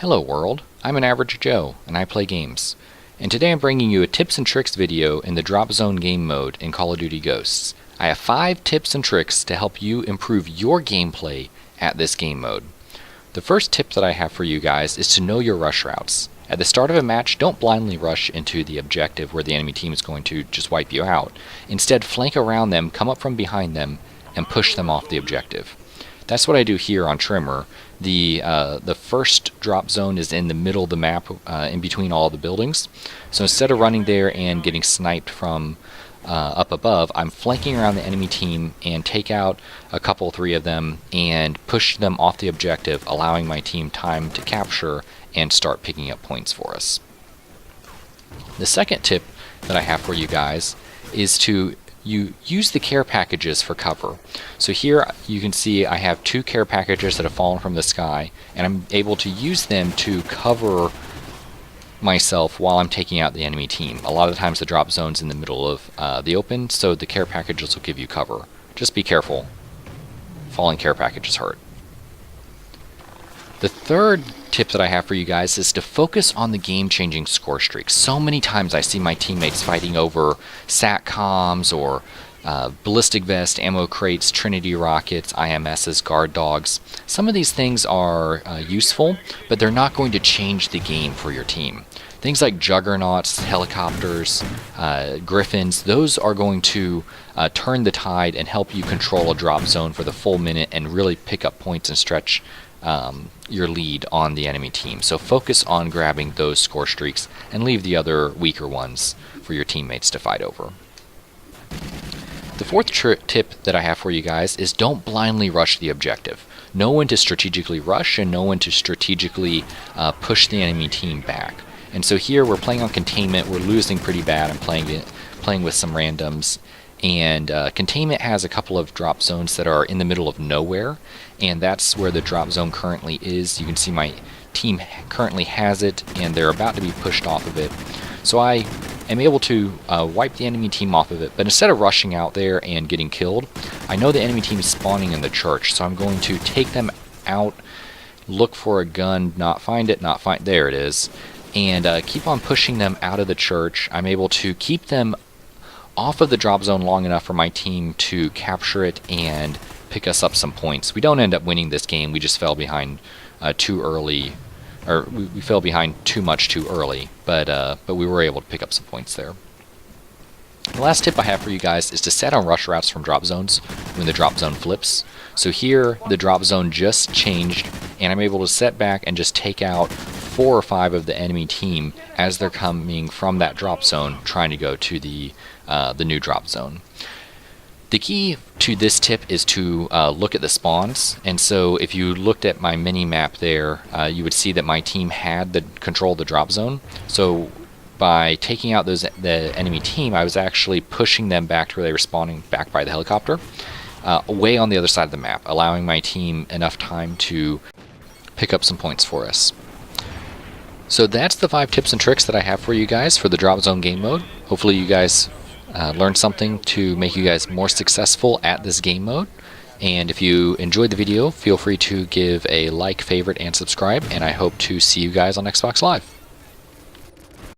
Hello world, I'm an average Joe, and I play games. And today I'm bringing you a tips and tricks video in the drop zone game mode in Call of Duty Ghosts. I have 5 tips and tricks to help you improve your gameplay at this game mode. The first tip that I have for you guys is to know your rush routes. At the start of a match, don't blindly rush into the objective where the enemy team is going to just wipe you out. Instead, flank around them, come up from behind them, and push them off the objective. That's what I do here on Trimmer. The first drop zone is in the middle of the map, in between all the buildings. So instead of running there and getting sniped from up above, I'm flanking around the enemy team and take out a couple, 3 of them, and push them off the objective, allowing my team time to capture and start picking up points for us. The second tip that I have for you guys is to use the care packages for cover. So here you can see I have 2 care packages that have fallen from the sky, and I'm able to use them to cover myself while I'm taking out the enemy team. A lot of the times the drop zone's in the middle of the open, so the care packages will give you cover. Just be careful. Falling care packages hurt. The third tip that I have for you guys is to focus on the game-changing score streaks. So many times I see my teammates fighting over SATCOMs or ballistic vest, ammo crates, Trinity rockets, IMSs, guard dogs. Some of these things are useful, but they're not going to change the game for your team. Things like juggernauts, helicopters, griffins, those are going to turn the tide and help you control a drop zone for the full minute and really pick up points and stretch your lead on the enemy team. So focus on grabbing those score streaks and leave the other weaker ones for your teammates to fight over. The fourth tip that I have for you guys is don't blindly rush the objective. Know when to strategically rush and know when to strategically push the enemy team back. And so here we're playing on containment. We're losing pretty bad. I'm playing with some randoms. And containment has a couple of drop zones that are in the middle of nowhere, and that's where the drop zone currently is. You can see my team currently has it, and they're about to be pushed off of it. So I am able to wipe the enemy team off of it, but instead of rushing out there and getting killed, I know the enemy team is spawning in the church, so I'm going to take them out, look for a gun, not find it, there it is, and keep on pushing them out of the church. I'm able to keep them off of the drop zone long enough for my team to capture it and pick us up some points. We don't end up winning this game. We just fell behind too early, or we fell behind too much too early, but we were able to pick up some points there. The last tip I have for you guys is to set on rush routes from drop zones when the drop zone flips. So here the drop zone just changed, and I'm able to set back and just take out 4 or 5 of the enemy team as they're coming from that drop zone trying to go to the new drop zone. The key to this tip is to look at the spawns, and so if you looked at my mini map there, you would see that my team had the control of the drop zone. So by taking out the enemy team, I was actually pushing them back to where they were spawning back by the helicopter, way on the other side of the map, allowing my team enough time to pick up some points for us. So that's the 5 tips and tricks that I have for you guys for the drop zone game mode. Hopefully you guys learned something to make you guys more successful at this game mode. And if you enjoyed the video, feel free to give a like, favorite, and subscribe. And I hope to see you guys on Xbox Live.